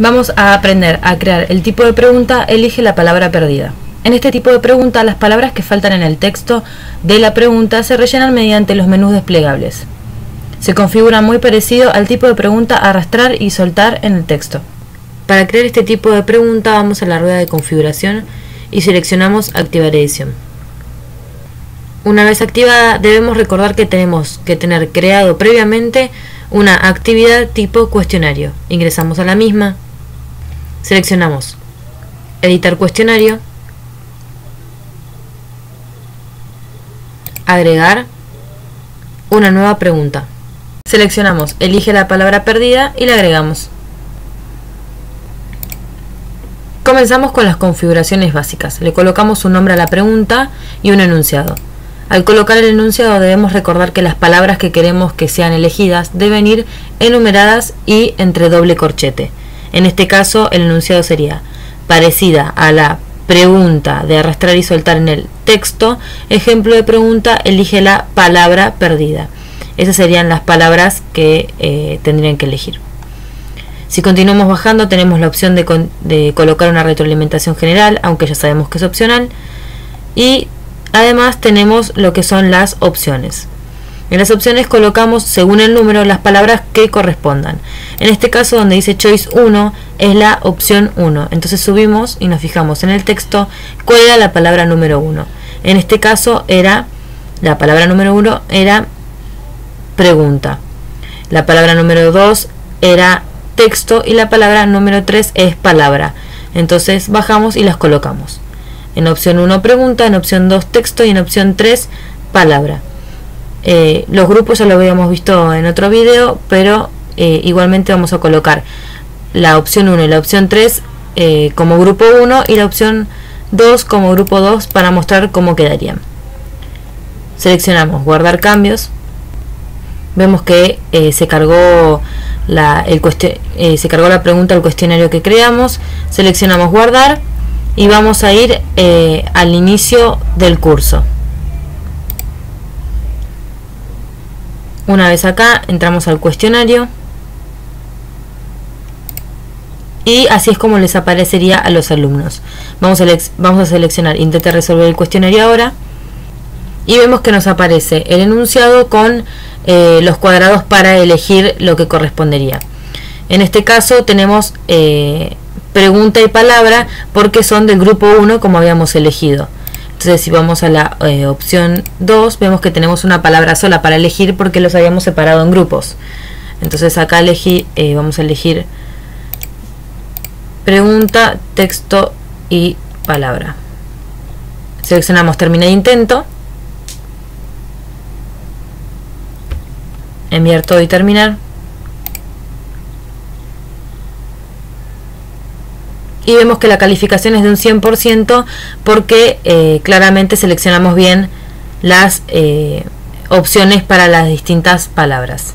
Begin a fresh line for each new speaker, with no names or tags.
Vamos a aprender a crear el tipo de pregunta elige la palabra perdida. En este tipo de pregunta, las palabras que faltan en el texto de la pregunta se rellenan mediante los menús desplegables. Se configura muy parecido al tipo de pregunta arrastrar y soltar en el texto. Para crear este tipo de pregunta vamos a la rueda de configuración y seleccionamos activar edición. Una vez activada debemos recordar que tenemos que tener creado previamente una actividad tipo cuestionario. Ingresamos a la misma, seleccionamos editar cuestionario, agregar una nueva pregunta. Seleccionamos elige la palabra perdida y la agregamos. Comenzamos con las configuraciones básicas. Le colocamos un nombre a la pregunta y un enunciado. Al colocar el enunciado debemos recordar que las palabras que queremos que sean elegidas deben ir enumeradas y entre doble corchete. En este caso el enunciado sería parecida a la pregunta de arrastrar y soltar en el texto. Ejemplo de pregunta, elige la palabra perdida. Esas serían las palabras que tendrían que elegir. Si continuamos bajando tenemos la opción de colocar una retroalimentación general, aunque ya sabemos que es opcional. Y además tenemos lo que son las opciones. En las opciones colocamos según el número las palabras que correspondan. En este caso donde dice Choice 1 es la opción 1. Entonces subimos y nos fijamos en el texto cuál era la palabra número 1. En este caso era la palabra número 1 era pregunta. La palabra número 2 era texto y la palabra número 3 es palabra. Entonces bajamos y las colocamos. En opción 1 pregunta, en opción 2 texto y en opción 3 palabra. Los grupos ya lo habíamos visto en otro video, pero igualmente vamos a colocar la opción 1 y la opción 3 como grupo 1 y la opción 2 como grupo 2 para mostrar cómo quedarían. Seleccionamos guardar cambios. Vemos que se cargó la pregunta al cuestionario que creamos. Seleccionamos guardar y vamos a ir al inicio del curso. Una vez acá entramos al cuestionario y así es como les aparecería a los alumnos. Vamos a seleccionar intente resolver el cuestionario ahora y vemos que nos aparece el enunciado con los cuadrados para elegir lo que correspondería. En este caso tenemos pregunta y palabra porque son del grupo 1 como habíamos elegido. Entonces si vamos a la opción 2 vemos que tenemos una palabra sola para elegir porque los habíamos separado en grupos. Entonces acá vamos a elegir pregunta, texto y palabra. Seleccionamos terminar intento, enviar todo y terminar. Y vemos que la calificación es de un 100% porque claramente seleccionamos bien las opciones para las distintas palabras.